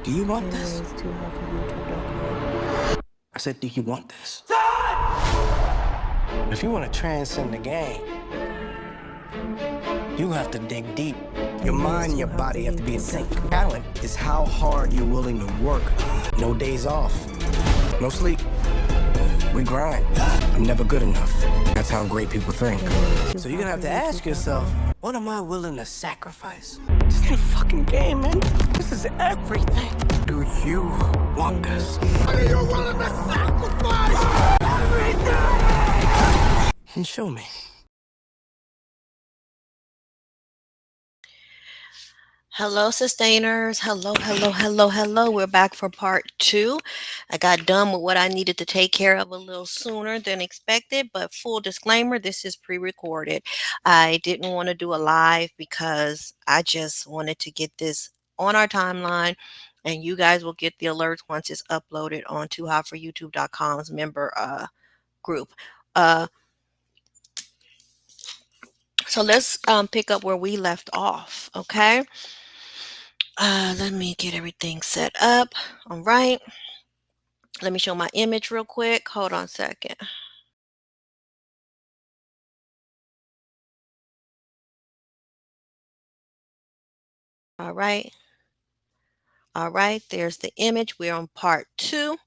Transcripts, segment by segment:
Do you want this? Anyways, too hot for YouTube.com. I said, do you want this? If you want to transcend the game, you have to dig deep. Your mind and your body have to be in sync. Talent is how hard you're willing to work. No days off, no sleep. We grind. I'm never good enough. That's how great people think. So you're gonna have to ask yourself, what am I willing to sacrifice? This ain't a fucking game, man. This is everything. Do you want this? Are you willing to sacrifice everything? And show me. Hello, sustainers. Hello. We're back for part 2. I got done with what I needed to take care of a little sooner than expected, but full disclaimer, this is pre-recorded. I didn't want to do a live because I just wanted to get this on our timeline, and you guys will get the alerts once it's uploaded on toohotforyoutube.com's member group. Uh, so let's pick up where we left off, okay? Let me get everything set up. All right. Let me show my image real quick. Hold on a second. All right. All right. There's the image. We're on part 2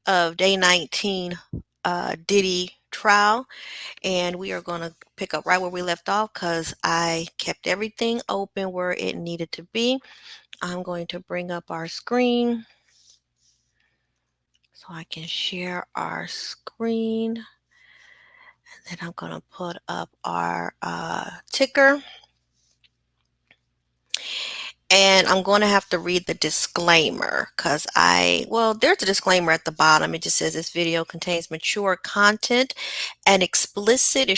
of day 19 Diddy Trial. And we are going to pick up right where we left off because I kept everything open where it needed to be. I'm going to bring up our screen so I can share our screen. And then I'm going to put up our ticker. And I'm going to have to read the disclaimer because there's a disclaimer at the bottom. It just says this video contains mature content and it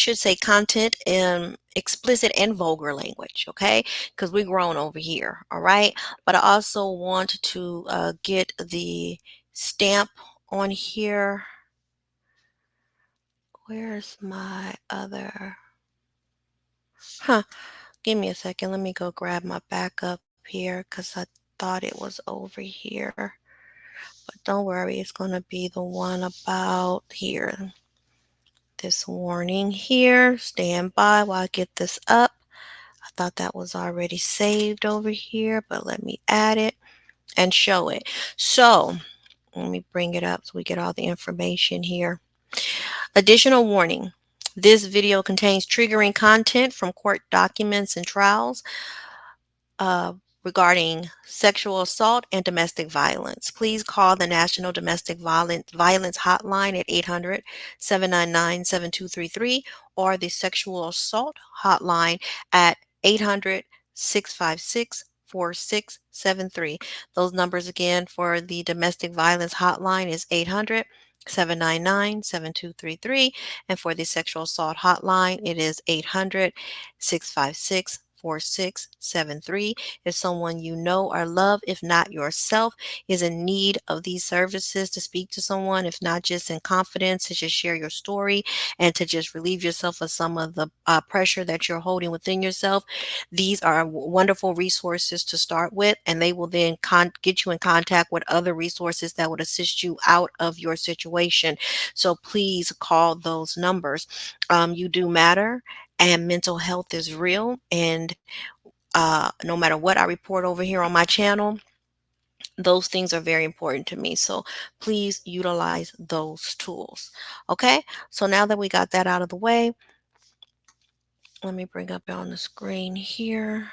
should say content in explicit and vulgar language, okay? Because we're grown over here, all right? But I also want to get the stamp on here. Where's my other? Give me a second. Let me go grab my backup here because I thought it was over here. But don't worry, it's going to be the one about here. This warning here. Stand by while I get this up. I thought that was already saved over here, but let me add it and show it. So let me bring it up so we get all the information here. Additional warning. This video contains triggering content from court documents and trials regarding sexual assault and domestic violence. Please call the National Domestic Violence Hotline at 800-799-7233 or the Sexual Assault Hotline at 800-656-4673. Those numbers again for the Domestic Violence Hotline is 800-799-7233, and for the Sexual Assault Hotline it is 800-656-4673. If someone you know or love, if not yourself, is in need of these services, to speak to someone, if not just in confidence, to just share your story and to just relieve yourself of some of the pressure that you're holding within yourself, these are wonderful resources to start with, and they will then get you in contact with other resources that would assist you out of your situation. So please call those numbers. You do matter, and mental health is real, and no matter what I report over here on my channel, those things are very important to me. So please utilize those tools. Okay, so now that we got that out of the way, let me bring up on the screen here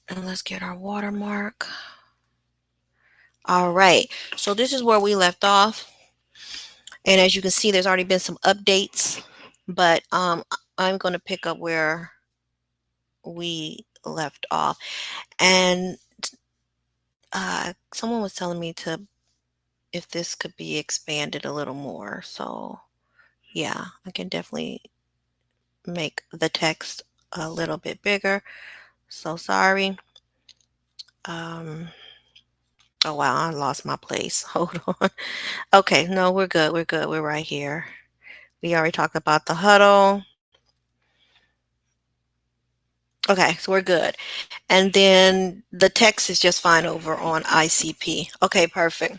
and let's get our watermark. All right, so this is where we left off. And as you can see, there's already been some updates, but I'm going to pick up where we left off. And someone was telling me if this could be expanded a little more. So yeah, I can definitely make the text a little bit bigger. So sorry. Oh wow, I lost my place. Hold on. Okay, no, we're good. We're right here. We already talked about the huddle. Okay, so we're good. And then the text is just fine over on ICP. Okay, perfect.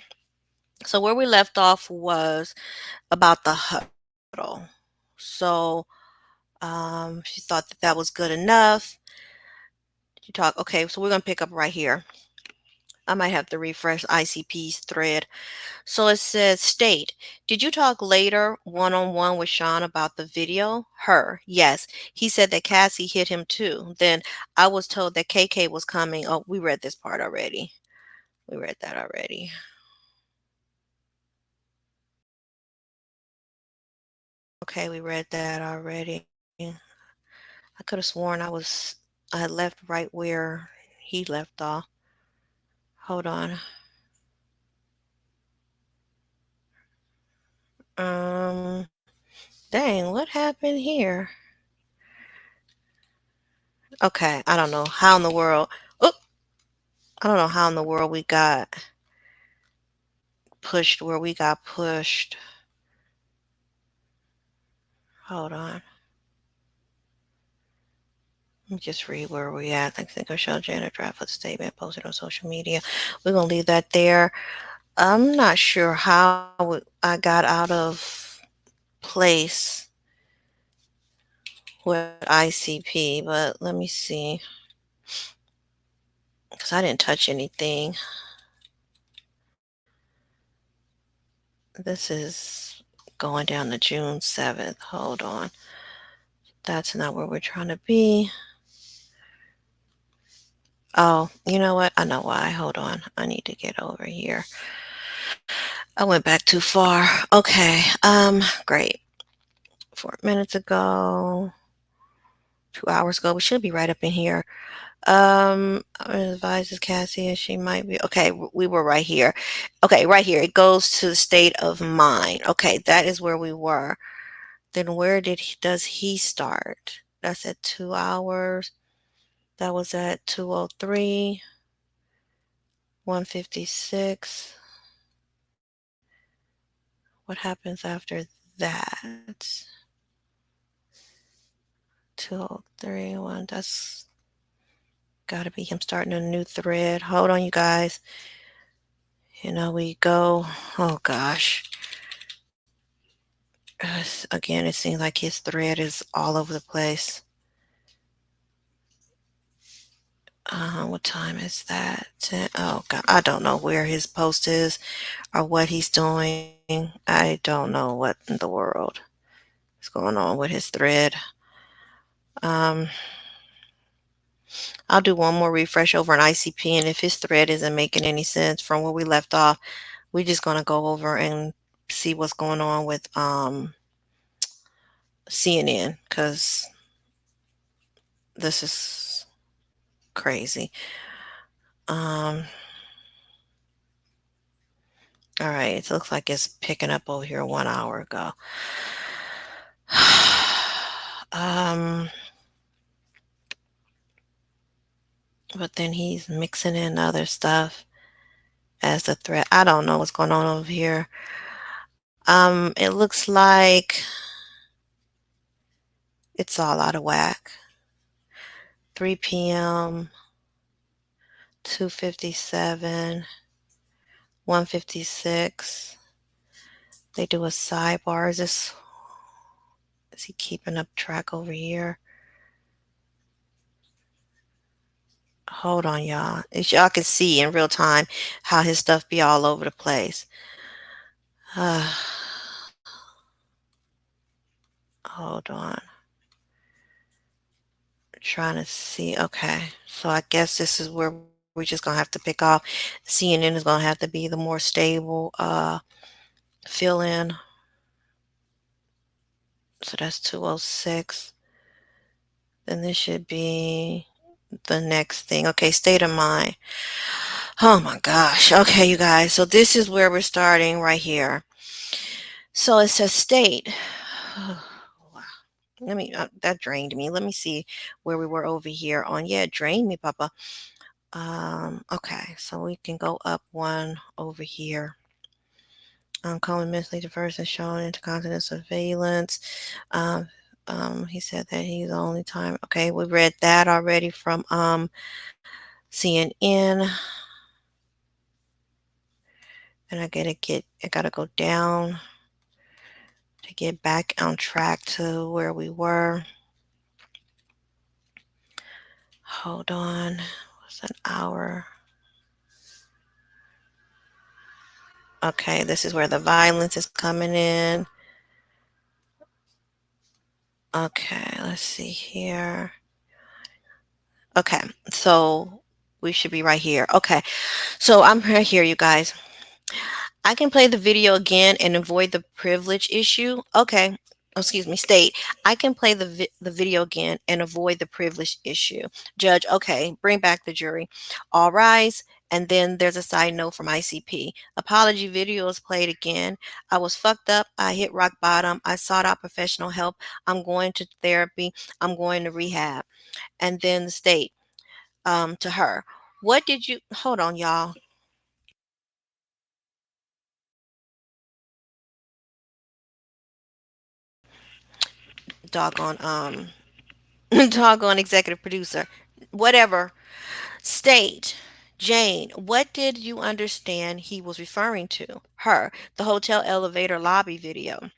So where we left off was about the huddle. So she thought that that was good enough. She talked. Okay, so we're gonna pick up right here. I might have to refresh ICP's thread. So it says, state, did you talk later one on one with Sean about the video? Her, yes. He said that Cassie hit him too. Then I was told that KK was coming. Oh, we read this part already. We read that already. Okay, we read that already. I could have sworn I had left right where he left off. Hold on. Um, dang, what happened here? Okay, I don't know how in the world. Oh, I don't know how in the world we got pushed where we got pushed. Hold on. Let me just read where we at. I think I showed Janet draft of the statement posted on social media. We're gonna leave that there. I'm not sure how I got out of place with ICP, but let me see. Because I didn't touch anything. This is going down to June 7th. Hold on. That's not where we're trying to be. Oh, you know what? I know why. Hold on. I need to get over here. I went back too far. Okay. Great. 4 minutes ago, 2 hours ago. We should be right up in here. Advises Cassie and she might be okay. We were right here. Okay, right here. It goes to the state of mind. Okay, that is where we were. Then where does he start? That's at 2 hours. That was at 2:03, 156. What happens after that? 2:03, one. That's got to be him starting a new thread. Hold on, you guys. We go. Oh gosh. Again, it seems like his thread is all over the place. What time is that? Oh God, I don't know where his post is or what he's doing. I don't know what in the world is going on with his thread. Um, I'll do one more refresh over an ICP, and if his thread isn't making any sense from where we left off, we're just gonna go over and see what's going on with CNN because this is crazy. Um, all right, it looks like it's picking up over here 1 hour ago. um, but then he's mixing in other stuff as a threat. I don't know what's going on over here. It looks like it's all out of whack. 3 p.m., 2:57, 1:56. They do a sidebar. Is he keeping up track over here? Hold on, y'all. As y'all can see in real time how his stuff be all over the place. Uh, hold on. Trying to see. Okay. So I guess this is where we're just gonna have to pick off. CNN is gonna have to be the more stable fill in. So that's 206. Then this should be the next thing. Okay, state of mind. Oh my gosh. Okay, you guys. So this is where we're starting right here. So it says state. Wow. That drained me. Let me see where we were over here on. Yeah, it drained me, Papa. Okay, so we can go up one over here. Common mentally diverse and shown intercontinental surveillance. Um, He said that he's the only time. Okay, we read that already from CNN. And I gotta go down to get back on track to where we were. Hold on. It's an hour. Okay, this is where the violence is coming in. Okay, let's see here. Okay, so we should be right here. Okay, so I'm right here, you guys. I can play the video again and avoid the privilege issue. Okay. Excuse me, state. I can play the video again and avoid the privilege issue. Judge, okay, bring back the jury. All rise. And then there's a side note from ICP. Apology video is played again. I was fucked up. I hit rock bottom. I sought out professional help. I'm going to therapy. I'm going to rehab. And then the state to her. What did you hold on, y'all? Doggone doggone executive producer. Whatever. State. Jane, what did you understand he was referring to? Her. The hotel elevator lobby video.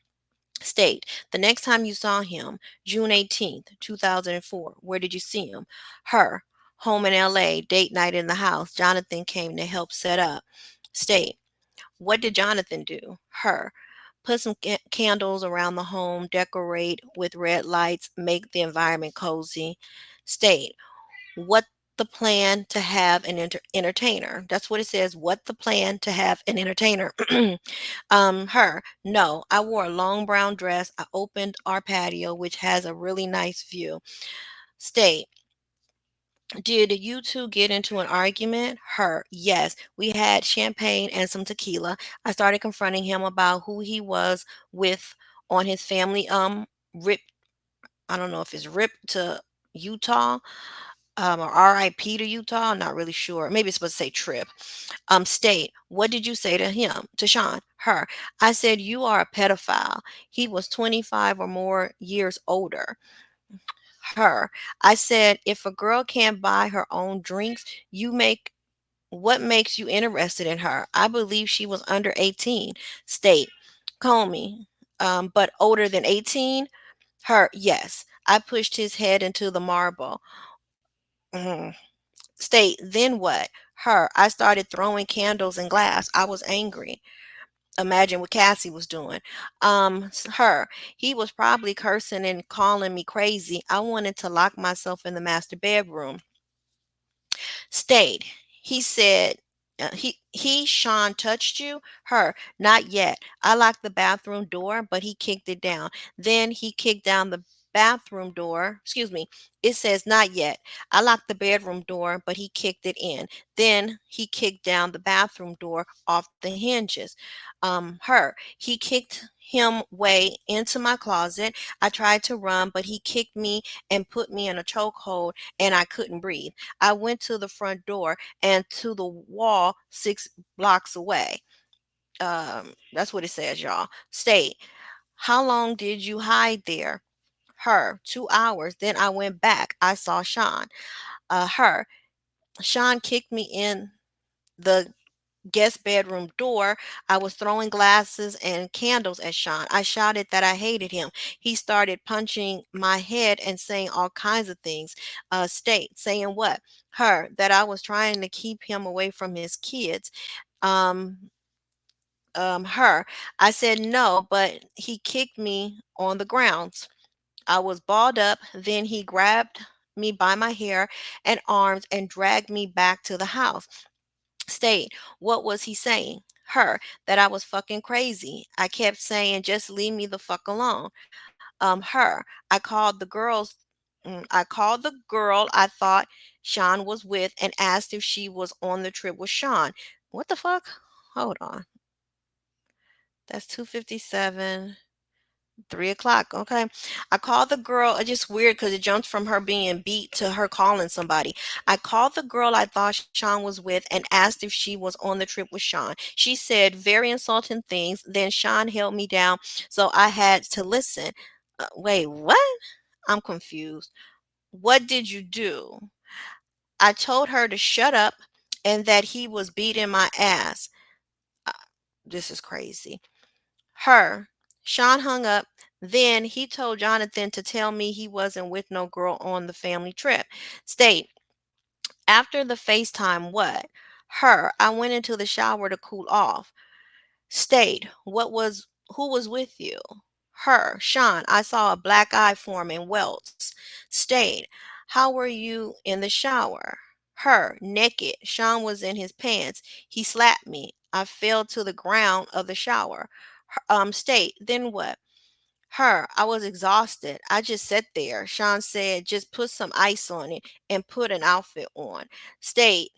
State. The next time you saw him, June 18th, 2004. Where did you see him? Her. Home in LA, date night in the house. Jonathan came to help set up. State. What did Jonathan do? Her. Put some candles around the home, decorate with red lights, make the environment cozy. State. What the plan to have an entertainer. That's what it says. What the plan to have an entertainer. Her. No, I wore a long brown dress. I opened our patio, which has a really nice view. State. Did you two get into an argument? Her. Yes. We had champagne and some tequila. I started confronting him about who he was with on his family rip I don't know if it's rip to Utah or RIP to Utah. I'm not really sure. Maybe it's supposed to say trip. State. What did you say to him? To Sean? Her. I said you are a pedophile. He was 25 or more years older. Her. I said if a girl can't buy her own drinks, you make what makes you interested in her? I believe she was under 18. State. Comey. But older than 18? Her. Yes. I pushed his head into the marble. Mhm. State. Then what? Her. I started throwing candles and glass. I was angry. Imagine what Cassie was doing. Her. He was probably cursing and calling me crazy. I wanted to lock myself in the master bedroom. Stayed. He said, Sean touched you? Her, not yet. I locked the bathroom door, but he kicked it down. Then he kicked down the bathroom door. Excuse me. It says not yet. I locked the bedroom door, but he kicked it in. Then he kicked down the bathroom door off the hinges. Her, he kicked him way into my closet. I tried to run, but he kicked me and put me in a chokehold, and I couldn't breathe. I went to the front door and to the wall 6 blocks away. That's what it says, y'all. State. How long did you hide there? Her. 2 hours. Then I went back. I saw Sean. Her. Sean kicked me in the guest bedroom door. I was throwing glasses and candles at Sean. I shouted that I hated him. He started punching my head and saying all kinds of things. State. Saying what? Her. That I was trying to keep him away from his kids. Um, her. I said no, but he kicked me on the grounds. I was balled up. Then he grabbed me by my hair and arms and dragged me back to the house. State. What was he saying? Her. That I was fucking crazy. I kept saying, just leave me the fuck alone. Her. I called the girl I thought Sean was with and asked if she was on the trip with Sean. What the fuck? Hold on. That's 2:57. 3 o'clock. Okay. I called the girl. It's just weird because it jumped from her being beat to her calling somebody. I called the girl I thought Sean was with and asked if she was on the trip with Sean. She said very insulting things. Then Sean held me down, so I had to listen. Wait, what? I'm confused. What did you do? I told her to shut up and that he was beating my ass. Uh, this is crazy. Her. Sean hung up. Then he told Jonathan to tell me he wasn't with no girl on the family trip. State. After the FaceTime, what? Her. I went into the shower to cool off. State. Who was with you? Her. Sean. I saw a black eye form in welts. State. How were you in the shower? Her. Naked. Sean was in his pants. He slapped me. I fell to the ground of the shower. State. Then what? Her. I was exhausted. I just sat there. Sean said, just put some ice on it and put an outfit on. State.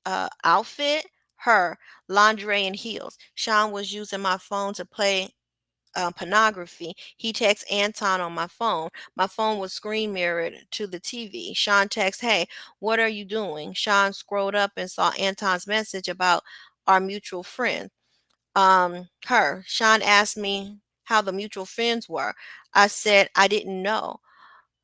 Outfit? Her. Lingerie and heels. Sean was using my phone to play pornography. He texts Anton on my phone. My phone was screen mirrored to the TV. Sean texts, hey, what are you doing? Sean scrolled up and saw Anton's message about our mutual friend. Her. Sean asked me how the mutual friends were. I said I didn't know.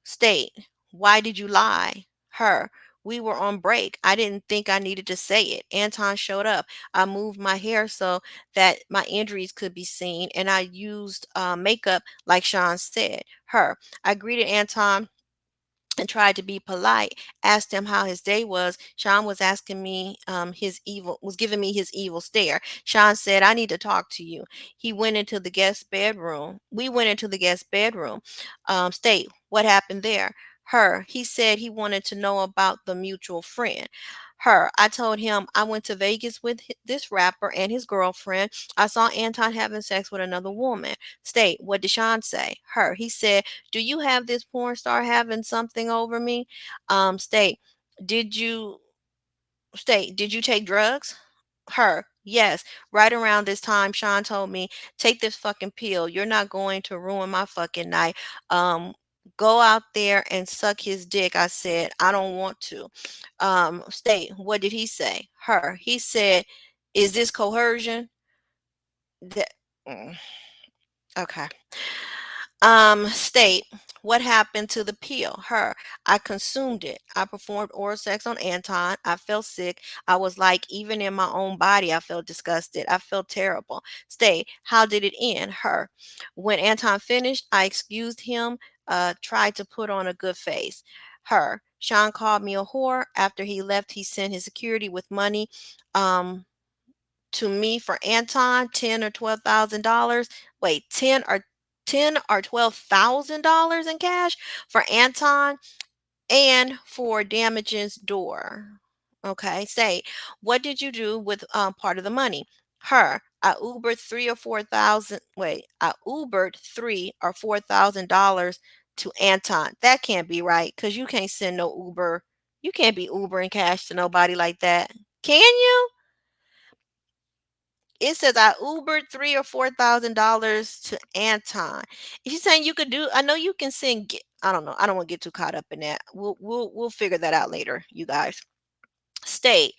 State. Why did you lie? Her. We were on break. I didn't think I needed to say it. Anton showed up. I moved my hair so that my injuries could be seen, and I used makeup like Sean said. Her. I greeted Anton and tried to be polite, asked him how his day was. Sean was asking me was giving me his evil stare. Sean said, I need to talk to you. He went into the guest bedroom. We went into the guest bedroom. State, what happened there? Her, he said he wanted to know about the mutual friend. Her, I told him I went to Vegas with this rapper and his girlfriend. I saw Anton having sex with another woman. State, what did Sean say? Her, he said, do you have this porn star having something over me? State, did you did you take drugs? Her, yes. Right around this time, Sean told me, take this fucking pill. You're not going to ruin my fucking night. Um, go out there and suck his dick. I said, I don't want to. State, what did he say? Her, he said, is this coercion? That, mm, okay. State, what happened to the pill? Her, I consumed it. I performed oral sex on Anton. I felt sick. I was like, even in my own body, I felt disgusted. I felt terrible. State, how did it end? Her, when Anton finished, I excused him, tried to put on a good face. Her, Sean called me a whore. After he left, he sent his security with money. Um, to me for Anton, $10,000 or $12,000. Wait, 10 or $12,000 in cash for Anton and for damages door. Okay, say, what did you do with part of the money? Her, I Ubered 3 or 4 thousand. Wait, I Ubered $3 or $4,000 to Anton. That can't be right because you can't send no Uber. You can't be Ubering cash to nobody like that. Can you? It says I Ubered $3 or $4,000 to Anton. If you're saying you could do, I know you can send. I don't know. I don't want to get too caught up in that. We'll figure that out later, you guys. State.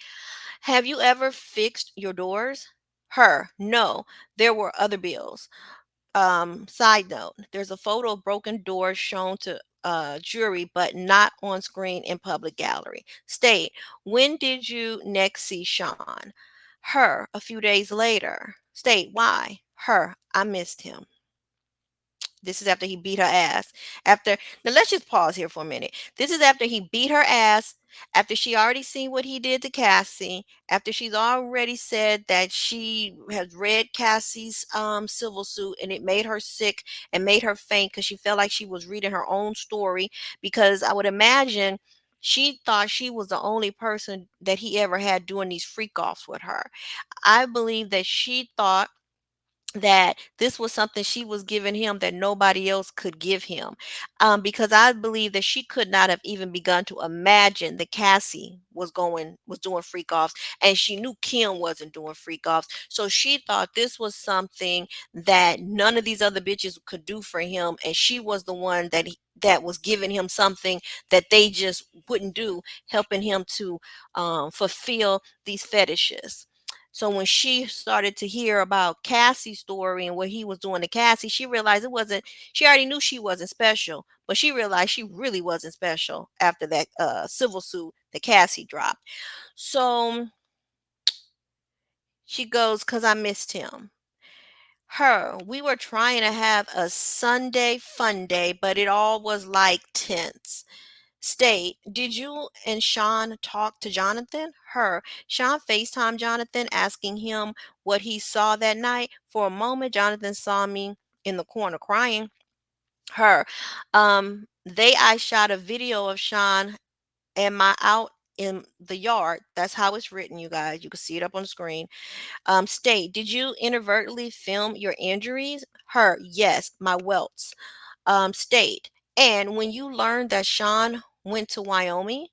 Have you ever fixed your doors? Her. No. There were other bills. Side note. There's a photo of broken doors shown to jury, but not on screen in public gallery. State. When did you next see Sean? Her, a few days later. State, why? Her, I missed him. This is after he beat her ass. After Now let's just pause here for a minute. This is after he beat her ass, after she already seen what he did to Cassie, after she's already said that she has read Cassie's civil suit and it made her sick and made her faint because she felt like she was reading her own story. Because I would imagine she thought she was the only person that he ever had doing these freak offs with her. I believe that she thought that this was something she was giving him that nobody else could give him. Because I believe that she could not have even begun to imagine that Cassie was doing freak offs, and she knew Kim wasn't doing freak offs. So she thought this was something that none of these other bitches could do for him, and she was the one that was giving him something that they just wouldn't do, helping him to fulfill these fetishes. So when she started to hear about Cassie's story and what he was doing to Cassie, she realized it wasn't, she already knew she wasn't special, but she realized she really wasn't special after that civil suit that Cassie dropped. So she goes, "Cause I missed him." We were trying to have a Sunday fun day, but it all was like tense. State, did you and Sean talk to Jonathan? Sean FaceTimed Jonathan asking him what he saw that night. For a moment, Jonathan saw me in the corner crying. Her, I shot a video of Sean and my out in the yard. That's how it's written, you guys. You can see it up on the screen. State, did you inadvertently film your injuries? Yes, my welts. State, and when you learned that Sean went to Wyoming,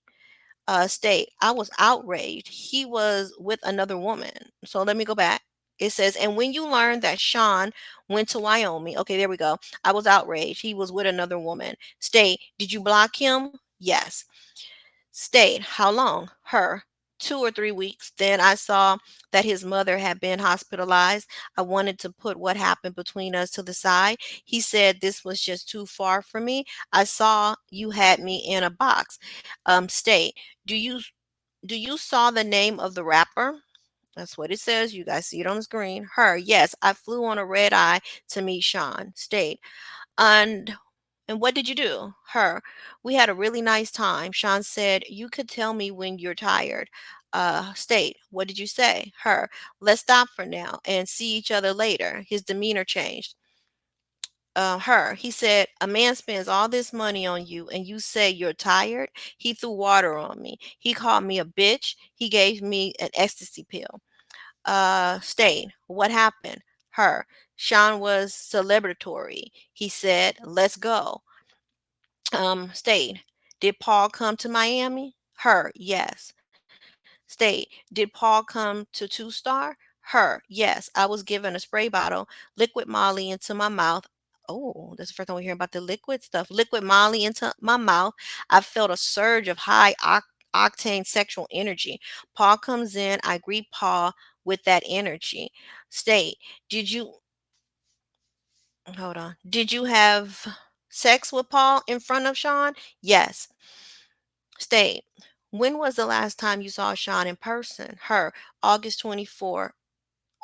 state, I was outraged. He was with another woman. So let me go back. It says, and when you learned that Sean went to Wyoming, okay, there we go. I was outraged. He was with another woman. State, did you block him? Yes. Stayed. How long? 2 or 3 weeks. Then I saw that his mother had been hospitalized. I wanted to put what happened between us to the side. He said this was just too far for me. I saw you had me in a box. Stay. Do you saw the name of the rapper? That's what it says. You guys see it on the screen. Yes, I flew on a red eye to meet Sean. Stayed. And what did you do? We had a really nice time. Sean said, you could tell me when you're tired. State, what did you say? Let's stop for now and see each other later. His demeanor changed. He said, a man spends all this money on you and you say you're tired. He threw water on me. He called me a bitch. He gave me an ecstasy pill. Stayed. What happened? Sean was celebratory. He said, let's go. Stayed. Did Paul come to Miami? Yes. Stayed. Did Paul come to Two Star? Yes. I was given a spray bottle, liquid Molly into my mouth. Oh, that's the first time we hear about the liquid stuff. Liquid Molly into my mouth. I felt a surge of high octane sexual energy. Paul comes in. I greet Paul with that energy. Stayed. Did you hold on? Did you have sex with Paul in front of Sean? Yes. Stayed. When was the last time you saw Sean in person? August 24,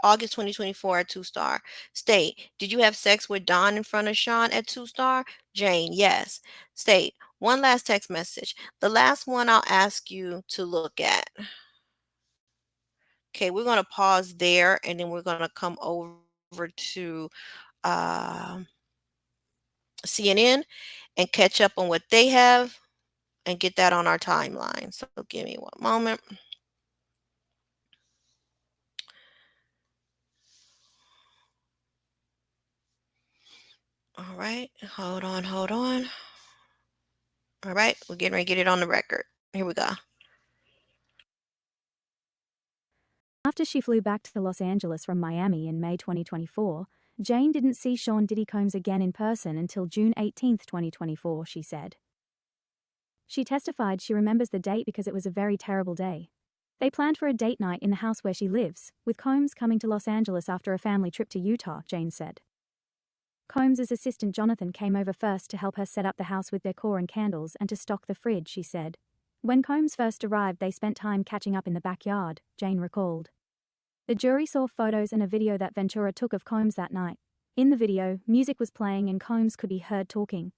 August 2024 at Two Star. State, did you have sex with Don in front of Sean at Two Star? Jane, yes. State, one last text message. The last one I'll ask you to look at. Okay, we're going to pause there and then we're going to come over to uh, CNN and catch up on what they have and get that on our timeline. So give me one moment. All right. Hold on. Hold on. All right. We're getting ready to get it on the record. Here we go. After she flew back to Los Angeles from Miami in May 2024, Jane didn't see Sean Diddy Combs again in person until June 18, 2024, she said. She testified she remembers the date because it was a very terrible day. They planned for a date night in the house where she lives, with Combs coming to Los Angeles after a family trip to Utah, Jane said. Combs' assistant Jonathan came over first to help her set up the house with decor and candles and to stock the fridge, she said. When Combs first arrived, they spent time catching up in the backyard, Jane recalled. The jury saw photos and a video that Ventura took of Combs that night. In the video, music was playing and Combs could be heard talking.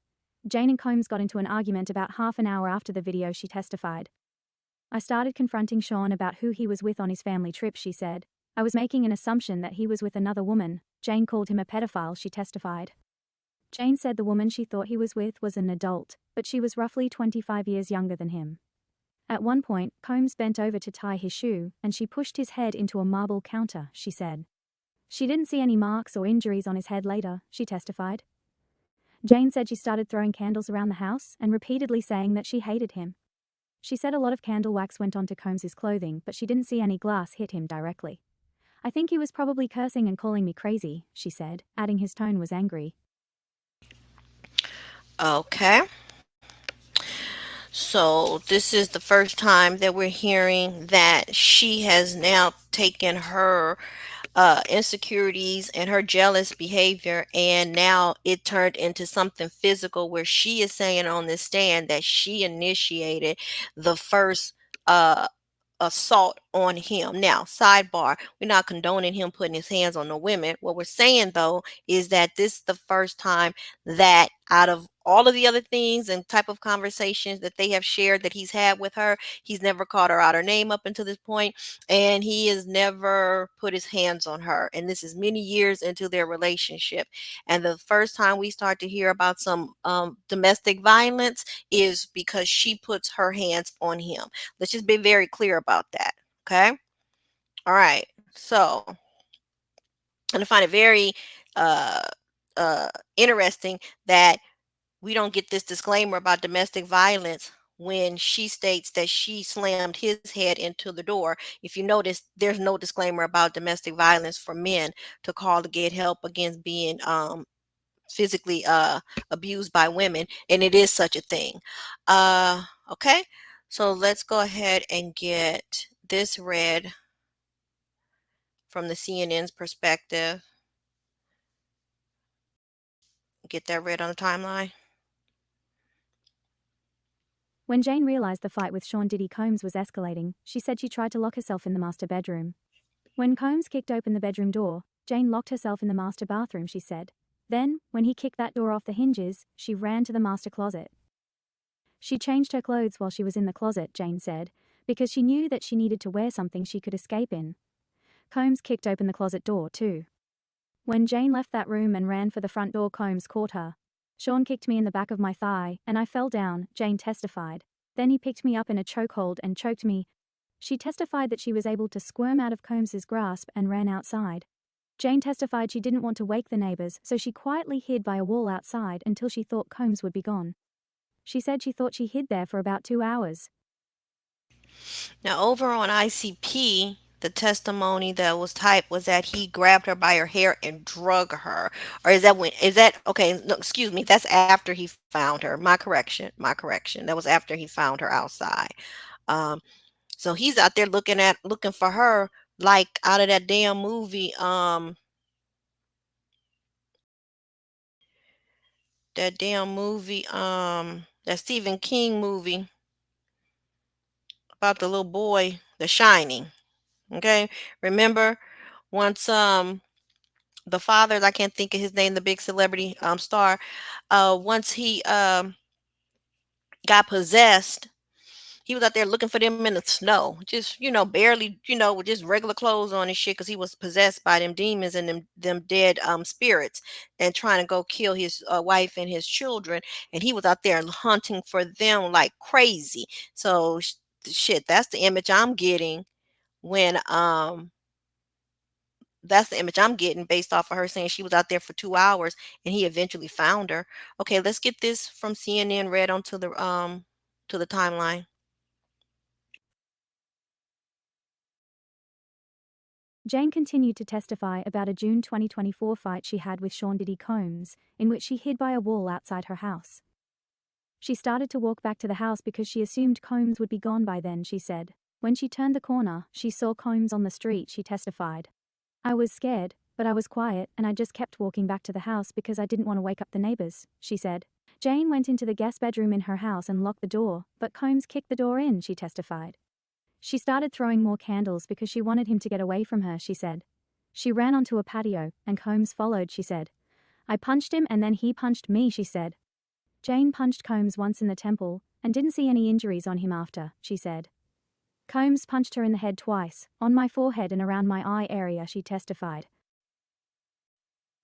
Jane and Combs got into an argument about half an hour after the video, she testified. I started confronting Sean about who he was with on his family trip, she said. I was making an assumption that he was with another woman. Jane called him a pedophile, she testified. Jane said the woman she thought he was with was an adult, but she was roughly 25 years younger than him. At one point, Combs bent over to tie his shoe, and she pushed his head into a marble counter, she said. She didn't see any marks or injuries on his head later, she testified. Jane said she started throwing candles around the house and repeatedly saying that she hated him. She said a lot of candle wax went onto Combs' clothing, but she didn't see any glass hit him directly. I think he was probably cursing and calling me crazy, she said, adding his tone was angry. Okay. So this is the first time that we're hearing that she has now taken her insecurities and her jealous behavior, and now it turned into something physical where she is saying on this stand that she initiated the first uh assault on him. Now, sidebar, we're not condoning him putting his hands on the women. What we're saying though is that this is the first time that out of all of the other things and type of conversations that they have shared that he's had with her, he's never called her out her name up until this point, and he has never put his hands on her. And this is many years into their relationship. And the first time we start to hear about some domestic violence is because she puts her hands on him. Let's just be very clear about that. Okay. All right. So, and I find it very uh, uh, interesting that we don't get this disclaimer about domestic violence when she states that she slammed his head into the door. If you notice, there's no disclaimer about domestic violence for men to call to get help against being physically abused by women, and it is such a thing. Okay, so let's go ahead and get this read from the CNN's perspective. Get that read on the timeline. When Jane realized the fight with Sean Diddy Combs was escalating, she said she tried to lock herself in the master bedroom. When Combs kicked open the bedroom door, Jane locked herself in the master bathroom, she said. Then, when he kicked that door off the hinges, she ran to the master closet. She changed her clothes while she was in the closet, Jane said, because she knew that she needed to wear something she could escape in. Combs kicked open the closet door, too. When Jane left that room and ran for the front door, Combs caught her. Sean kicked me in the back of my thigh, and I fell down, Jane testified. Then he picked me up in a chokehold and choked me. She testified that she was able to squirm out of Combs's grasp and ran outside. Jane testified she didn't want to wake the neighbors, so she quietly hid by a wall outside until she thought Combs would be gone. She said she thought she hid there for about 2 hours. Now, over on ICP, the testimony that was typed was that he grabbed her by her hair and drug her. Or is that, okay, no, excuse me, that's after he found her. My correction. That was after he found her outside. Um, so he's out there looking for her like out of that damn movie, that Stephen King movie about the little boy, The Shining. Okay? Remember once the father, I can't think of his name, the big celebrity star, once he got possessed, he was out there looking for them in the snow, just barely, with just regular clothes on and shit, because he was possessed by them demons and them dead spirits, and trying to go kill his wife and his children, and he was out there hunting for them like crazy. So shit, when that's the image I'm getting based off of her saying she was out there for 2 hours and he eventually found her. Okay, let's get this from CNN read onto the timeline. Jane continued to testify about a June 2024 fight she had with Sean Diddy Combs, in which she hid by a wall outside her house. She started to walk back to the house because she assumed Combs would be gone by then, she said. When she turned the corner, she saw Combs on the street, she testified. I was scared, but I was quiet and I just kept walking back to the house because I didn't want to wake up the neighbors, she said. Jane went into the guest bedroom in her house and locked the door, but Combs kicked the door in, she testified. She started throwing more candles because she wanted him to get away from her, she said. She ran onto a patio, and Combs followed, she said. I punched him and then he punched me, she said. Jane punched Combs once in the temple and didn't see any injuries on him after, she said. Combs punched her in the head twice, on my forehead and around my eye area, she testified.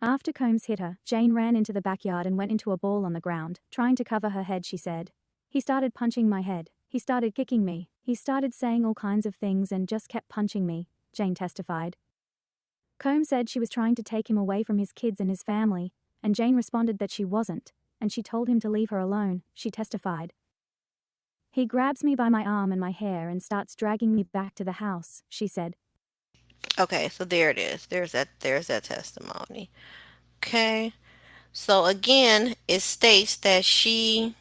After Combs hit her, Jane ran into the backyard and went into a ball on the ground, trying to cover her head, she said. He started punching my head. He started kicking me. He started saying all kinds of things and just kept punching me, Jane testified. Combs said she was trying to take him away from his kids and his family, and Jane responded that she wasn't, and she told him to leave her alone, she testified. He grabs me by my arm and my hair and starts dragging me back to the house, she said. Okay, so there it is. There's that testimony. Okay. So again, it states that she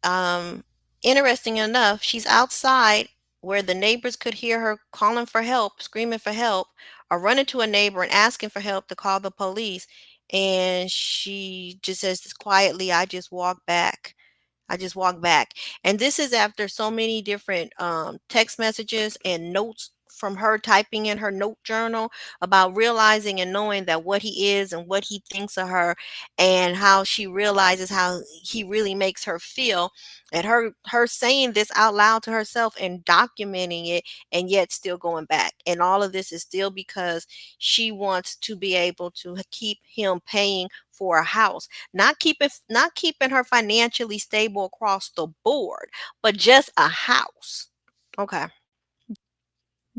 Um, Interesting enough, she's outside where the neighbors could hear her calling for help, screaming for help, or running to a neighbor and asking for help to call the police. And she just says this quietly, I just walk back. I just walked back. And this is after so many different text messages and notes from her typing in her note journal about realizing and knowing that what he is and what he thinks of her, and how she realizes how he really makes her feel, and her saying this out loud to herself and documenting it, and yet still going back. And all of this is still because she wants to be able to keep him paying for a house, not keeping her financially stable across the board, but just a house. Okay.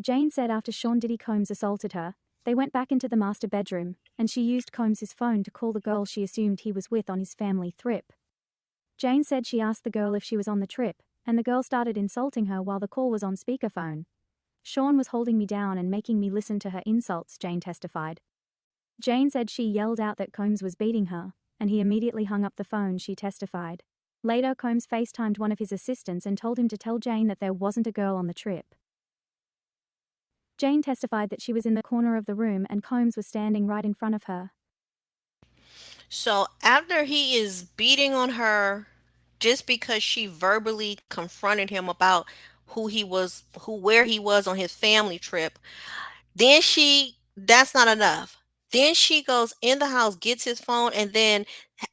Jane said after Sean Diddy Combs assaulted her, they went back into the master bedroom, and she used Combs's phone to call the girl she assumed he was with on his family trip. Jane said she asked the girl if she was on the trip, and the girl started insulting her while the call was on speakerphone. Sean was holding me down and making me listen to her insults, Jane testified. Jane said she yelled out that Combs was beating her, and he immediately hung up the phone, she testified. Later, Combs FaceTimed one of his assistants and told him to tell Jane that there wasn't a girl on the trip. Jane testified that she was in the corner of the room and Combs was standing right in front of her. So after he is beating on her just because she verbally confronted him about where he was on his family trip, then that's not enough. Then she goes in the house, gets his phone, and then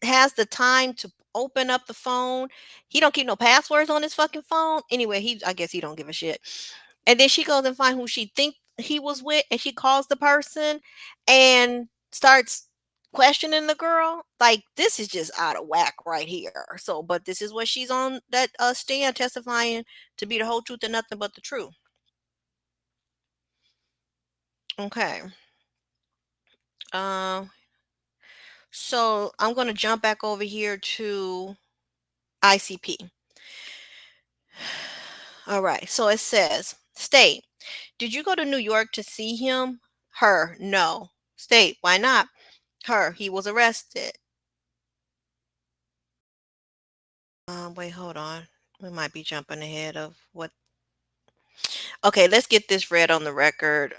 has the time to open up the phone. He don't keep no passwords on his fucking phone. Anyway, I guess he don't give a shit. And then she goes and find who she think he was with, and she calls the person and starts questioning the girl. Like, this is just out of whack right here. So, but this is what she's on that stand testifying to be the whole truth and nothing but the truth. Okay. Um So I'm going to jump back over here to ICP. All right. So it says, State, did you go to New York to see him? Her, no. State, why not? Her, he was arrested. Wait, hold on. We might be jumping ahead of what. Okay, let's get this read on the record.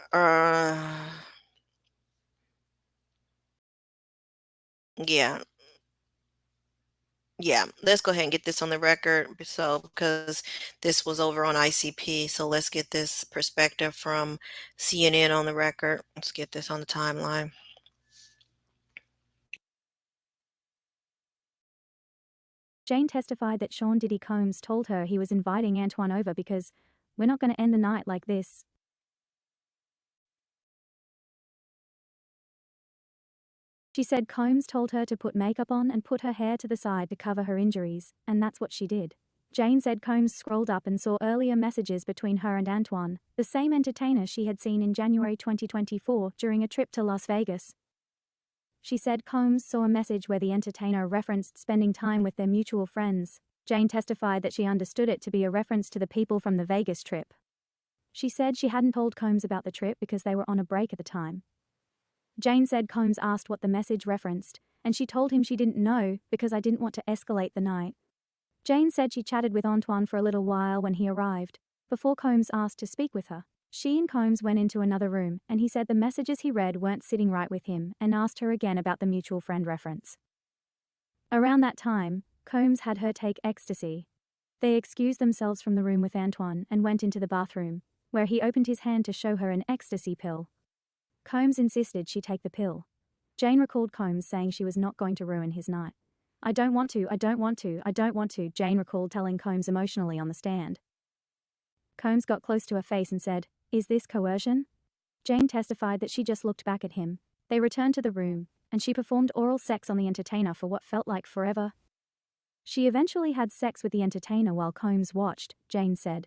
Yeah, yeah. Let's go ahead and get this on the record. So, because this was over on ICP, so let's get this perspective from CNN on the record. Let's get this on the timeline. Jane testified that Sean Diddy Combs told her he was inviting Antoine over because, we're not going to end the night like this. She said Combs told her to put makeup on and put her hair to the side to cover her injuries, and that's what she did. Jane said Combs scrolled up and saw earlier messages between her and Antoine, the same entertainer she had seen in January 2024 during a trip to Las Vegas. She said Combs saw a message where the entertainer referenced spending time with their mutual friends. Jane testified that she understood it to be a reference to the people from the Vegas trip. She said she hadn't told Combs about the trip because they were on a break at the time. Jane said Combs asked what the message referenced, and she told him she didn't know because I didn't want to escalate the night. Jane said she chatted with Antoine for a little while when he arrived, before Combs asked to speak with her. She and Combs went into another room, and he said the messages he read weren't sitting right with him and asked her again about the mutual friend reference. Around that time, Combs had her take ecstasy. They excused themselves from the room with Antoine and went into the bathroom, where he opened his hand to show her an ecstasy pill. Combs insisted she take the pill. Jane recalled Combs saying she was not going to ruin his night. I don't want to, Jane recalled telling Combs emotionally on the stand. Combs got close to her face and said, "Is this coercion?" Jane testified that she just looked back at him. They returned to the room, and she performed oral sex on the entertainer for what felt like forever. She eventually had sex with the entertainer while Combs watched, Jane said.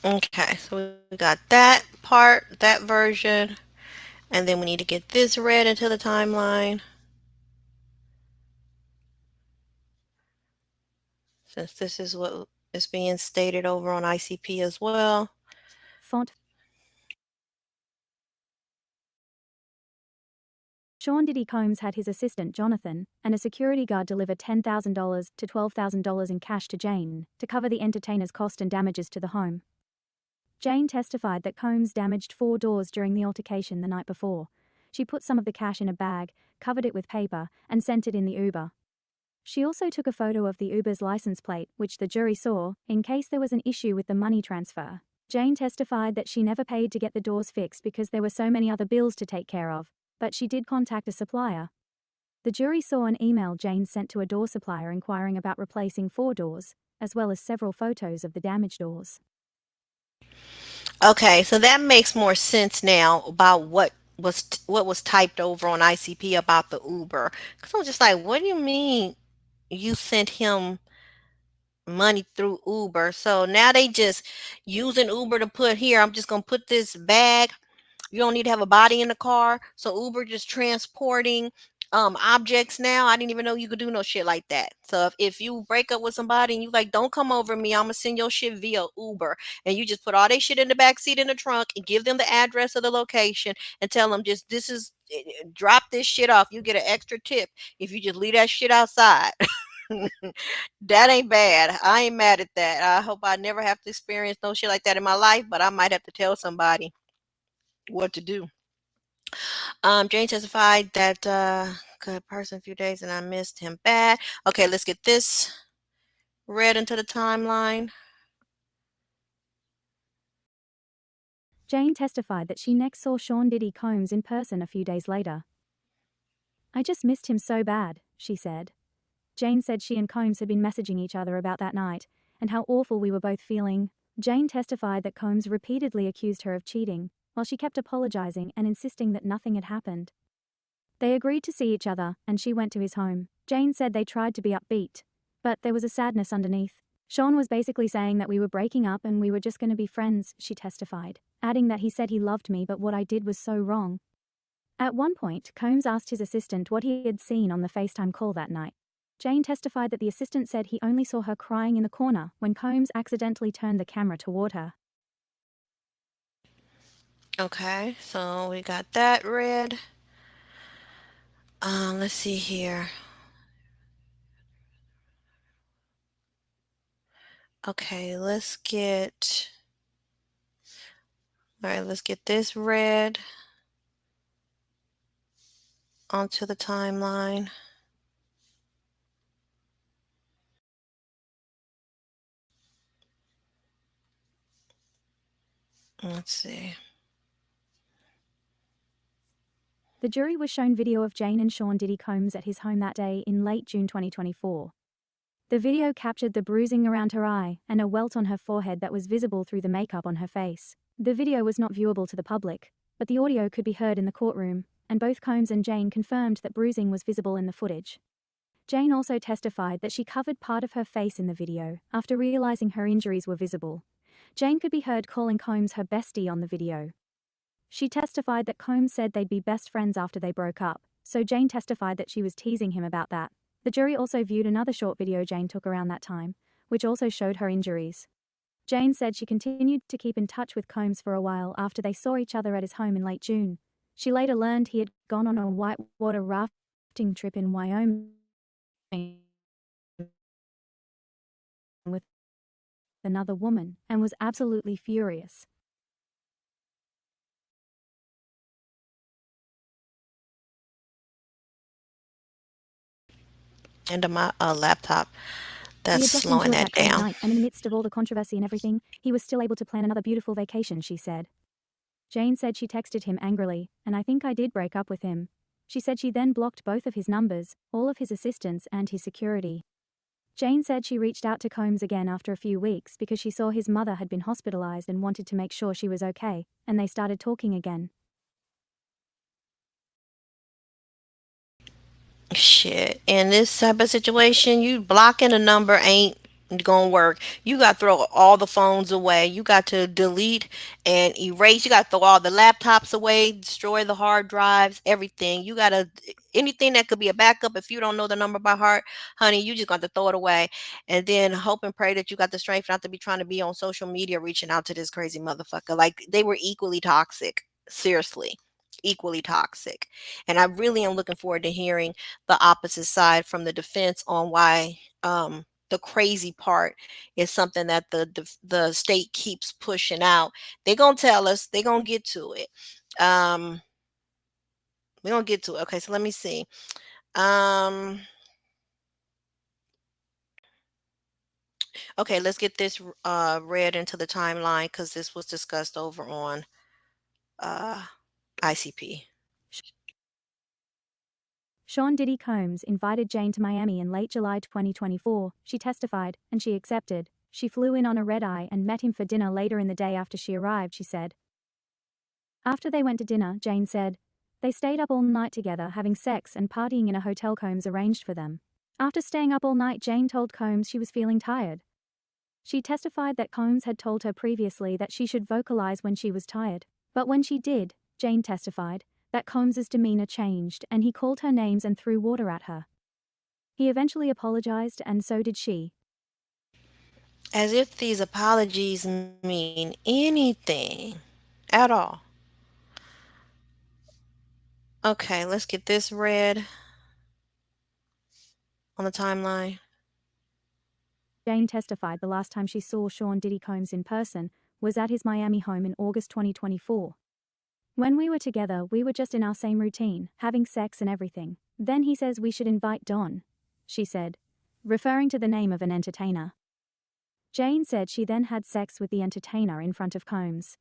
Okay, so we got that part, that version, and then we need to get this read into the timeline. Since this is what is being stated over on ICP as well. Font Sean Diddy Combs had his assistant Jonathan and a security guard deliver $10,000 to $12,000 in cash to Jane to cover the entertainer's cost and damages to the home. Jane testified that Combs damaged 4 doors during the altercation the night before. She put some of the cash in a bag, covered it with paper, and sent it in the Uber. She also took a photo of the Uber's license plate, which the jury saw, in case there was an issue with the money transfer. Jane testified that she never paid to get the doors fixed because there were so many other bills to take care of, but she did contact a supplier. The jury saw an email Jane sent to a door supplier inquiring about replacing 4 doors, as well as several photos of the damaged doors. Okay, so that makes more sense now about what was typed over on ICP about the Uber. Because I'm just like, what do you mean you sent him money through Uber? So now they just using Uber to put here. I'm just gonna put this bag. You don't need to have a body in the car. So Uber just transporting objects now. I didn't even know you could do no shit like that. So if you break up with somebody and you like, don't come over me, I'm gonna send your shit via Uber. And you just put all their shit in the back seat in the trunk and give them the address of the location and tell them just drop this shit off. You get an extra tip if you just leave that shit outside. That ain't bad. I ain't mad at that. I hope I never have to experience no shit like that in my life, but I might have to tell somebody what to do. Jane testified that good person a few days and I missed him bad. Okay, let's get this read into the timeline. Jane testified that she next saw Sean Diddy Combs in person a few days later. I just missed him so bad, she said. Jane said she and Combs had been messaging each other about that night and how awful we were both feeling. Jane testified that Combs repeatedly accused her of cheating, while she kept apologizing and insisting that nothing had happened. They agreed to see each other, and she went to his home. Jane said they tried to be upbeat, but there was a sadness underneath. Sean was basically saying that we were breaking up and we were just going to be friends, she testified, adding that he said he loved me but what I did was so wrong. At one point, Combs asked his assistant what he had seen on the FaceTime call that night. Jane testified that the assistant said he only saw her crying in the corner when Combs accidentally turned the camera toward her. Okay, so we got that read. Let's see here. Okay, let's get this read onto the timeline. Let's see. The jury was shown video of Jane and Sean Diddy Combs at his home that day in late June 2024. The video captured the bruising around her eye and a welt on her forehead that was visible through the makeup on her face. The video was not viewable to the public, but the audio could be heard in the courtroom, and both Combs and Jane confirmed that bruising was visible in the footage. Jane also testified that she covered part of her face in the video after realizing her injuries were visible. Jane could be heard calling Combs her bestie on the video. She testified that Combs said they'd be best friends after they broke up, so Jane testified that she was teasing him about that. The jury also viewed another short video Jane took around that time, which also showed her injuries. Jane said she continued to keep in touch with Combs for a while after they saw each other at his home in late June. She later learned he had gone on a whitewater rafting trip in Wyoming with another woman and was absolutely furious. Into my laptop. He That's had just slowing enjoyed that that crazy down. night, and in the midst of all the controversy and everything, he was still able to plan another beautiful vacation, she said. Jane said she texted him angrily, and I think I did break up with him. She said she then blocked both of his numbers, all of his assistants and his security. Jane said she reached out to Combs again after a few weeks because she saw his mother had been hospitalized and wanted to make sure she was okay, and they started talking again. Shit. In this type of situation, you blocking a number ain't gonna work. You got to throw all the phones away. You got to delete and erase. You got to throw all the laptops away, destroy the hard drives, everything. You got to anything that could be a backup. If you don't know the number by heart, honey, you just got to throw it away, and then hope and pray that you got the strength not to be trying to be on social media reaching out to this crazy motherfucker. Like they were equally toxic. Seriously, equally toxic. And I really am looking forward to hearing the opposite side from the defense on why the crazy part is something that the state keeps pushing out. They're gonna tell us. They're gonna get to it. Um, we're gonna get to it. Okay, so let me see. Um, okay, let's get this read into the timeline because this was discussed over on uh, ICP. Sean Diddy Combs invited Jane to Miami in late July 2024, she testified, and she accepted. She flew in on a red-eye and met him for dinner later in the day after she arrived, she said. After they went to dinner, Jane said, they stayed up all night together having sex and partying in a hotel Combs arranged for them. After staying up all night, Jane told Combs she was feeling tired. She testified that Combs had told her previously that she should vocalize when she was tired. But when she did, Jane testified, that Combs's demeanor changed and he called her names and threw water at her. He eventually apologized and so did she. As if these apologies mean anything at all. Okay, let's get this read on the timeline. Jane testified the last time she saw Sean Diddy Combs in person was at his Miami home in August 2024. When we were together, we were just in our same routine, having sex and everything. Then he says we should invite Don, she said, referring to the name of an entertainer. Jane said she then had sex with the entertainer in front of Combs.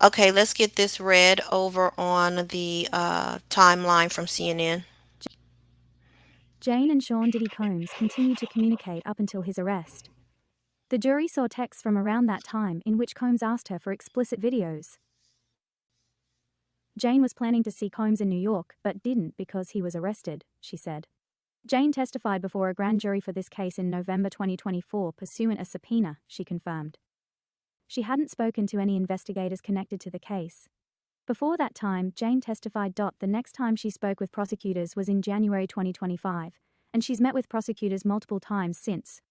Okay, let's get this read over on the timeline from CNN. Jane and Sean Diddy Combs continued to communicate up until his arrest. The jury saw texts from around that time in which Combs asked her for explicit videos. Jane was planning to see Combs in New York, but didn't because he was arrested, she said. Jane testified before a grand jury for this case in November 2024 pursuant a subpoena, she confirmed. She hadn't spoken to any investigators connected to the case. Before that time, Jane testified. The next time she spoke with prosecutors was in January 2025, and she's met with prosecutors multiple times since.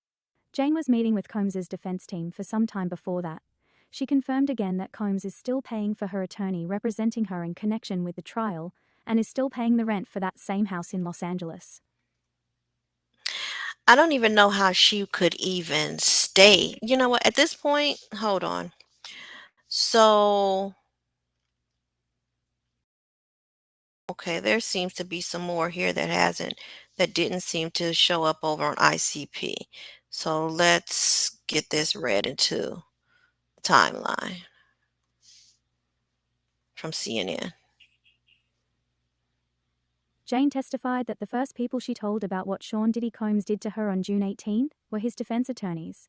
Jane was meeting with Combs's defense team for some time before that. She confirmed again that Combs is still paying for her attorney representing her in connection with the trial, and is still paying the rent for that same house in Los Angeles. I don't even know how she could even stay. You know what? At this point, hold on. So, okay, there seems to be some more here that didn't seem to show up over on ICP. So let's get this read into the timeline from CNN. Jane testified that the first people she told about what Sean Diddy Combs did to her on June 18 were his defense attorneys.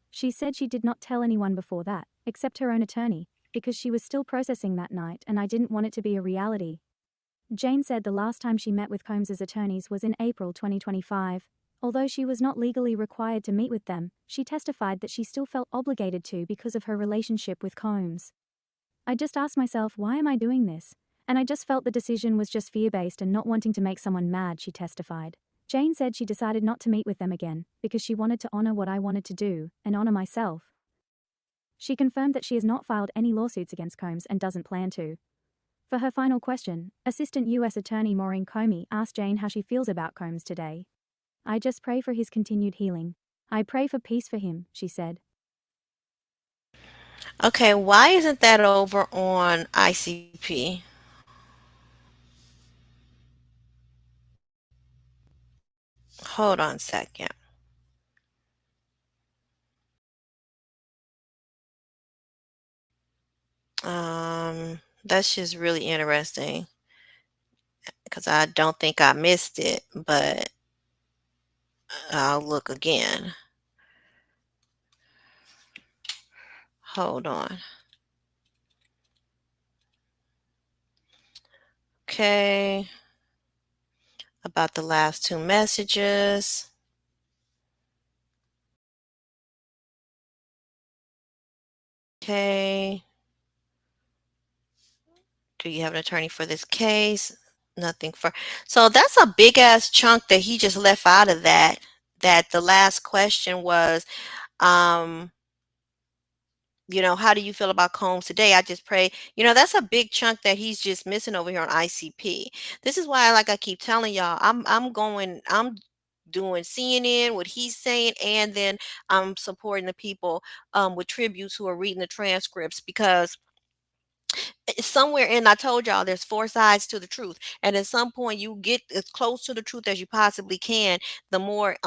She said she did not tell anyone before that, except her own attorney, because she was still processing that night and I didn't want it to be a reality. Jane said the last time she met with Combs's attorneys was in April 2025. Although she was not legally required to meet with them, she testified that she still felt obligated to because of her relationship with Combs. I just asked myself, why am I doing this? And I just felt the decision was just fear-based and not wanting to make someone mad, she testified. Jane said she decided not to meet with them again because she wanted to honor what I wanted to do and honor myself. She confirmed that she has not filed any lawsuits against Combs and doesn't plan to. For her final question, Assistant U.S. Attorney Maureen Comey asked Jane how she feels about Combs today. I just pray for his continued healing. I pray for peace for him, she said. Okay, why isn't that over on ICP? Hold on a second. That's just really interesting because I don't think I missed it, but I'll look again. Hold on. Okay, about the last two messages. Okay, do you have an attorney for this case? Nothing for. So that's a big ass chunk that he just left out of that. That the last question was, um, how do you feel about Combs today? I just pray, that's a big chunk that he's just missing over here on ICP. This is why, like I keep telling y'all, I'm doing CNN, what he's saying, and then I'm supporting the people with tributes who are reading the transcripts because somewhere in I told y'all there's four sides to the truth, and at some point you get as close to the truth as you possibly can, the more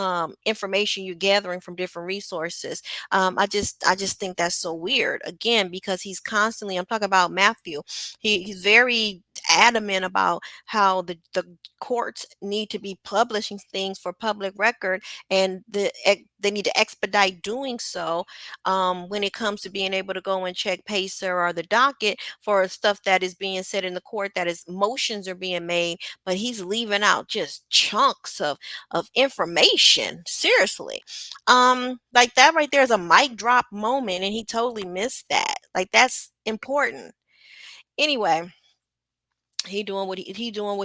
information you're gathering from different resources. I just think that's so weird, again, because he's constantly, I'm talking about Matthew, he's very adamant about how the courts need to be publishing things for public record, and they need to expedite doing so when it comes to being able to go and check Pacer or the docket for stuff that is being said in the court, that is motions are being made, but he's leaving out just chunks of information. Seriously. Like that right there is a mic drop moment, and he totally missed that. Like that's important. Anyway, he doing what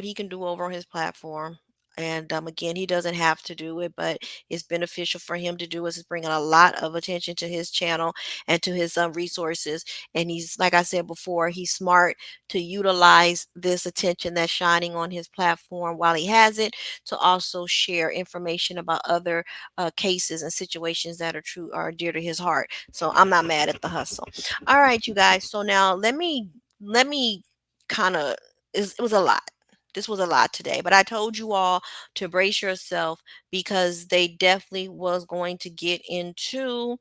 he can do over on his platform. And again, he doesn't have to do it, but it's beneficial for him to do it. It's bringing a lot of attention to his channel and to his resources. And he's, like I said before, he's smart to utilize this attention that's shining on his platform while he has it, to also share information about other cases and situations that are dear to his heart. So I'm not mad at the hustle. All right, you guys. So now let me kind of, it was a lot. This was a lot today, but I told you all to brace yourself because they definitely was going to get into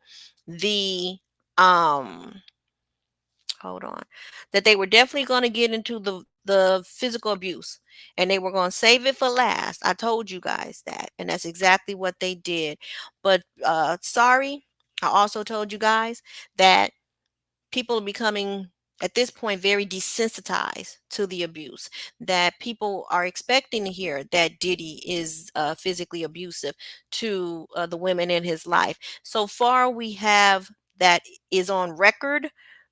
the um hold on, that they were definitely going to get into the physical abuse, and they were going to save it for last. I told you guys that, and that's exactly what they did. But sorry, I also told you guys that people are becoming, at this point, very desensitized to the abuse, that people are expecting to hear that Diddy is physically abusive to the women in his life. So far we have that is on record,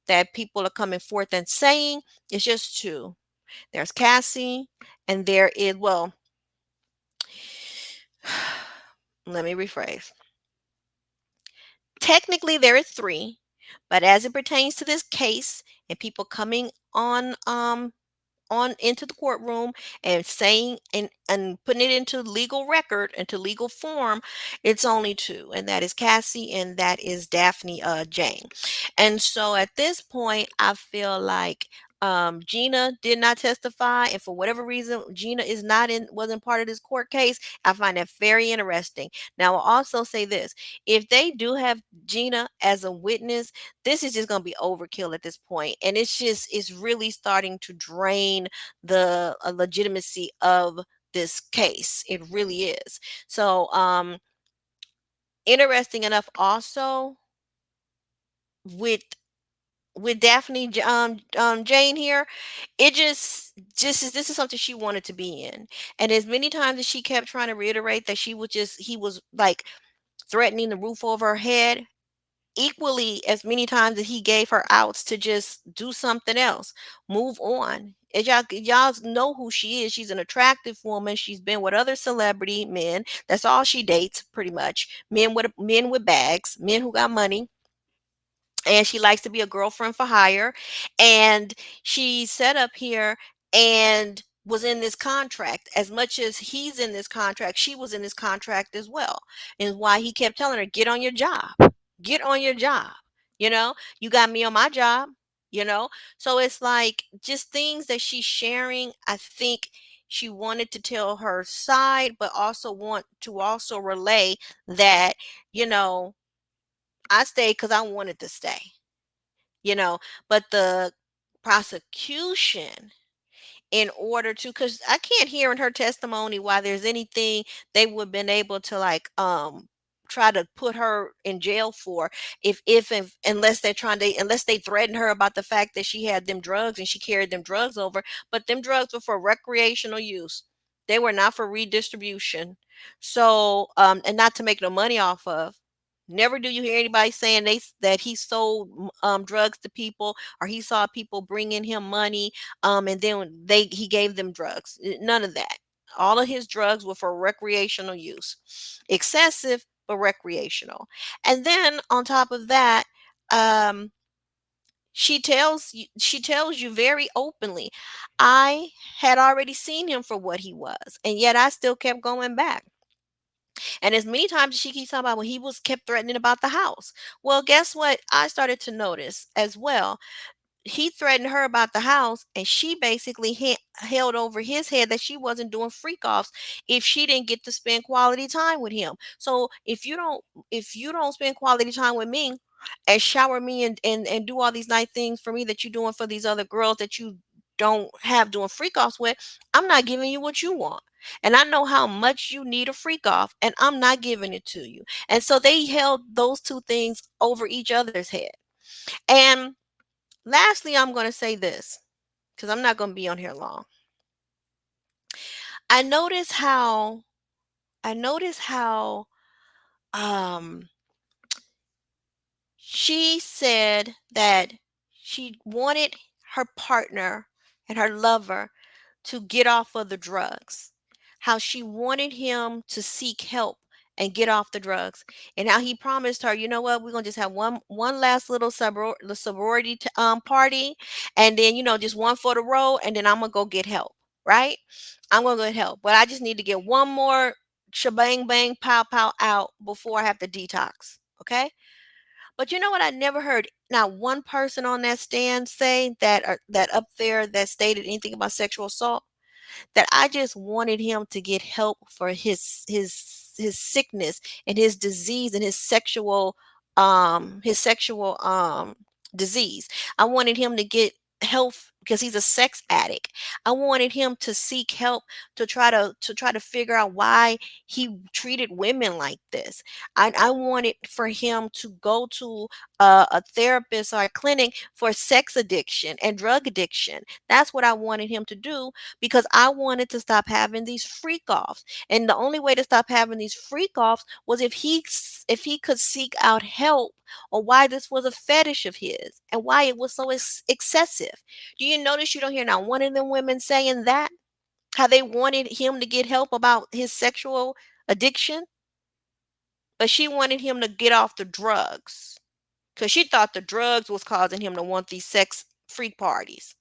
that people are coming forth and saying, it's just two. There's Cassie, and there is, well, let me rephrase. Technically there is three, but as it pertains to this case and people coming on into the courtroom and saying and putting it into legal record, into legal form, it's only two, and that is Cassie and that is Daphne Jane. And so at this point I feel like Gina did not testify, and for whatever reason Gina is not in wasn't part of this court case. I find that very interesting. Now I'll also say this: if they do have Gina as a witness, this is just going to be overkill at this point, and it's really starting to drain the legitimacy of this case. It really is. So interesting enough also, with with Daphne Jane here, it just is, this is something she wanted to be in. And as many times as she kept trying to reiterate that he was like threatening the roof over her head, equally as many times that he gave her outs to just do something else, move on. As y'all know who she is. She's an attractive woman. She's been with other celebrity men. That's all she dates, pretty much. Men with bags, men who got money, and she likes to be a girlfriend for hire. And she set up here and was in this contract. As much as he's in this contract, she was in this contract as well. And why he kept telling her, get on your job, get on your job. You know, you got me on my job, you know? So it's like just things that she's sharing. I think she wanted to tell her side, but also want to also relay that, you know, I stayed because I wanted to stay, you know, but the prosecution, in order to, because I can't hear in her testimony why there's anything they would have been able to like try to put her in jail for, if unless they're trying to, unless they threaten her about the fact that she had them drugs and she carried them drugs over. But them drugs were for recreational use, they were not for redistribution. So and not to make no money off of. Never do you hear anybody saying that he sold drugs to people, or he saw people bringing him money, and then he gave them drugs. None of that. All of his drugs were for recreational use, excessive but recreational. And then on top of that, um, she tells you very openly, I had already seen him for what he was, and yet I still kept going back. And as many times as she keeps talking about when he was kept threatening about the house. Well, guess what? I started to notice as well, he threatened her about the house, and she basically held over his head that she wasn't doing freak offs if she didn't get to spend quality time with him. So if you don't spend quality time with me and shower me and do all these nice things for me that you're doing for these other girls that you don't have doing freak offs with, I'm not giving you what you want. And I know how much you need a freak off, and I'm not giving it to you. And so they held those two things over each other's head. And lastly, I'm going to say this because I'm not going to be on here long. I notice how I notice how um she said that she wanted her partner and her lover to get off of the drugs. How she wanted him to seek help and get off the drugs. And how he promised her, you know what, we're gonna just have one last little sorority party, and then just one for the road, and then I'm gonna go get help, right? I'm gonna go get help. But I just need to get one more shebang bang pow pow out before I have to detox. Okay. But you know what? I never heard not one person on that stand say that, that up there that stated anything about sexual assault. That I just wanted him to get help for his sickness and his disease and his sexual disease. I wanted him to get help because he's a sex addict. I wanted him to seek help to try to figure out why he treated women like this. I wanted for him to go to a therapist or a clinic for sex addiction and drug addiction. That's what I wanted him to do, because I wanted to stop having these freak offs. And the only way to stop having these freak offs was if he could seek out help on why this was a fetish of his and why it was so excessive. Do you notice you don't hear not one of them women saying that? How they wanted him to get help about his sexual addiction, but she wanted him to get off the drugs because she thought the drugs was causing him to want these sex freak parties.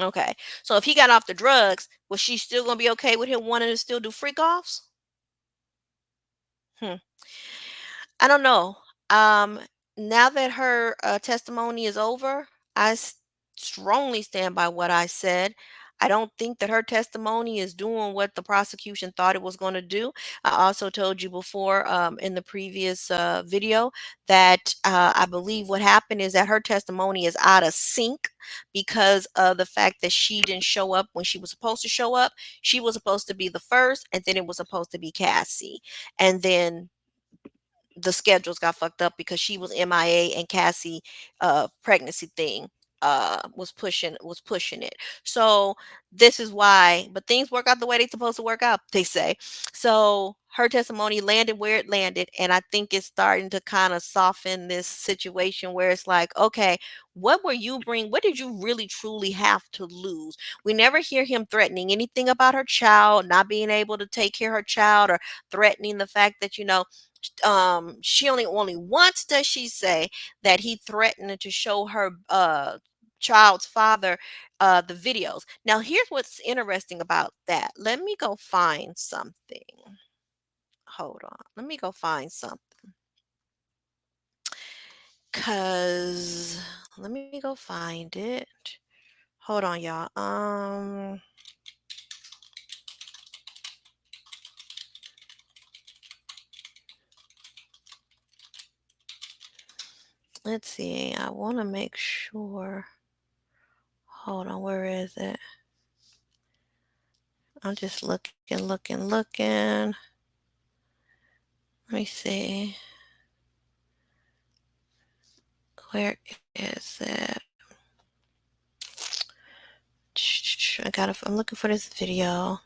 Okay. So if he got off the drugs, was she still gonna be okay with him wanting to still do freak offs? Hmm. I don't know. Um, Now that her testimony is over, strongly stand by what I said. I don't think that her testimony is doing what the prosecution thought it was going to do. I also told you before in the previous video that I believe what happened is that her testimony is out of sync because of the fact that she didn't show up when she was supposed to show up. She was supposed to be the first, and then it was supposed to be Cassie. And then the schedules got fucked up because she was MIA and Cassie pregnancy thing was pushing it. So this is why, but things work out the way they're supposed to work out, they say. So her testimony landed where it landed, and I think it's starting to kind of soften this situation where it's like, okay, what did you really truly have to lose? We never hear him threatening anything about her child, not being able to take care of her child, or threatening the fact that, she only once does she say that he threatened to show her child's father the videos. Now here's what's interesting about that. Let me go find something. Hold on. Let me go find something. Cause let me go find it. Hold on, y'all. Let's see. I want to make sure. Hold on, where is it? I'm just looking. Let me see. Where is it? I'm looking for this video.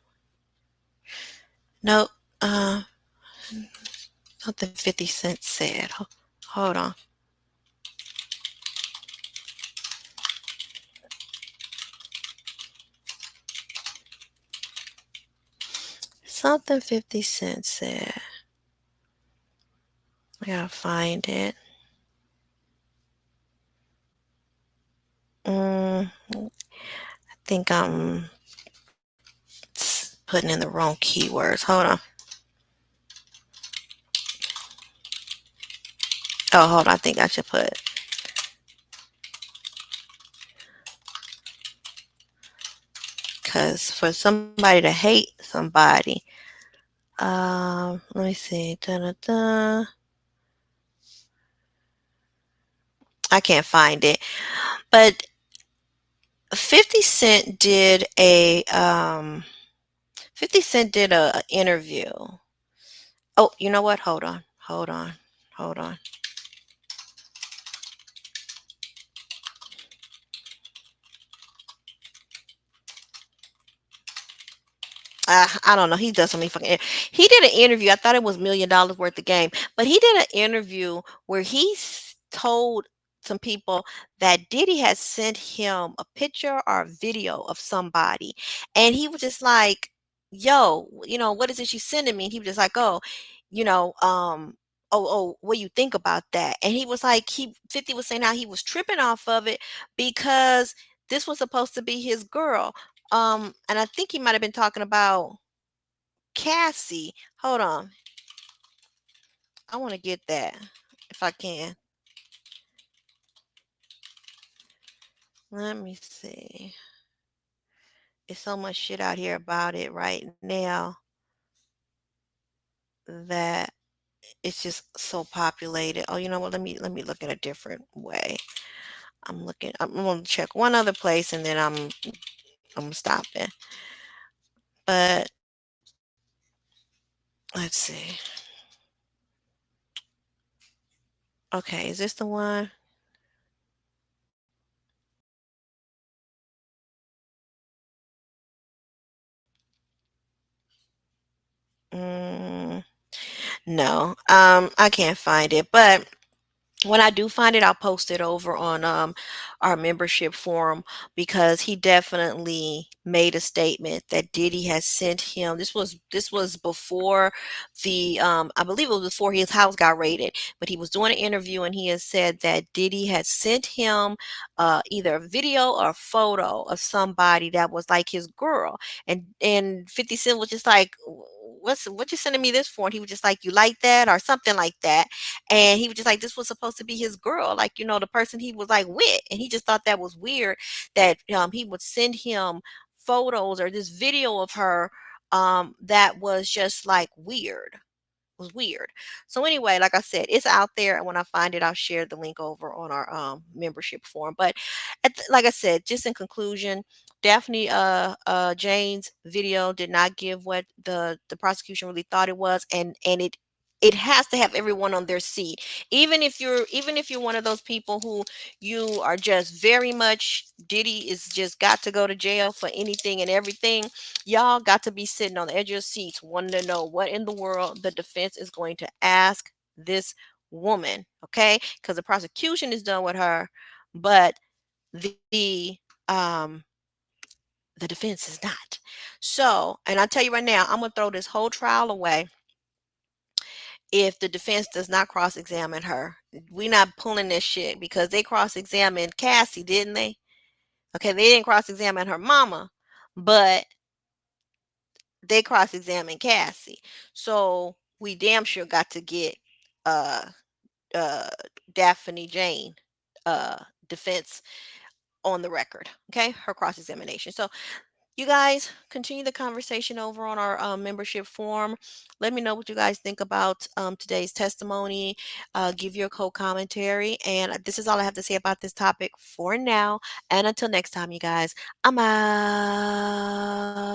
Nope. Uh, Something 50 Cent said. Hold on. Something 50 Cent said. I gotta find it. I think I'm putting in the wrong keywords. Hold on. Oh, hold on. I think I should put, because for somebody to hate somebody, let me see. Da-da-da. I can't find it. But 50 Cent did a interview. Oh, you know what? Hold on. I don't know. He does so many fucking. He did an interview. I thought it was $1 million worth of game, but he did an interview where he told some people that Diddy had sent him a picture or a video of somebody, and he was just like, "Yo, what is it you sending me?" And he was just like, "Oh, what you think about that?" And he was like, 50 was saying how he was tripping off of it because this was supposed to be his girl. And I think he might have been talking about Cassie. Hold on. I want to get that if I can. Let me see. There's so much shit out here about it right now that it's just so populated. Oh, you know what? Let me look in a different way. I'm gonna check one other place and then I'm stopping. But let's see. Okay, is this the one? Mm, no, I can't find it. But when I do find it, I'll post it over on our membership forum, because he definitely made a statement that Diddy has sent him. This was before the I believe it was before his house got raided, but he was doing an interview and he has said that Diddy had sent him either a video or a photo of somebody that was like his girl, and 50 Cent was just like, what you sending me this for? And he was just like, you like that, or something like that. And he was just like, this was supposed to be his girl, like, the person he was like with. And he just thought that was weird that he would send him photos or this video of her that was just like weird. Was weird. So anyway, like I said, it's out there, and when I find it, I'll share the link over on our membership forum. But like I said, just in conclusion, Daphne Jane's video did not give what the prosecution really thought it was, and it It has to have everyone on their seat. Even if you're one of those people who you are just very much Diddy is just got to go to jail for anything and everything. Y'all got to be sitting on the edge of your seats wanting to know what in the world the defense is going to ask this woman, okay? Because the prosecution is done with her, but um the defense is not. So, and I tell you right now, I'm gonna throw this whole trial away if the defense does not cross-examine her. We not pulling this shit because they cross-examined Cassie, didn't they? Okay, they didn't cross-examine her mama, but they cross-examined Cassie. So we damn sure got to get uh uh Daphne Jane defense on the record. Okay, her cross-examination. So you guys continue the conversation over on our membership forum. Let me know what you guys think about today's testimony. Give your co-commentary. And this is all I have to say about this topic for now. And until next time, you guys, I'm out.